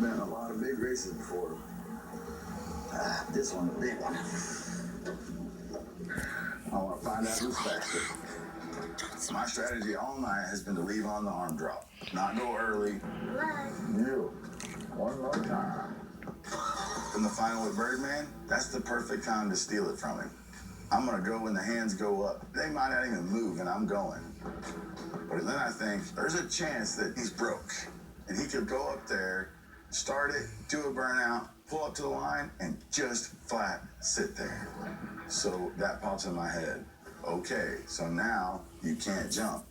I've been in a lot of big races before. This one, a big one. I want to find out who's faster. My strategy all night has been to leave on the arm drop, not go early. You, one more time. In the final with Birdman, that's the perfect time to steal it from him. I'm gonna go when the hands go up. They might not even move, and I'm going. But then I think there's a chance that he's broke, and he could go up there, start it, do a burnout, pull up to the line, and just flat sit there. So that pops in my head. Okay, so now you can't jump.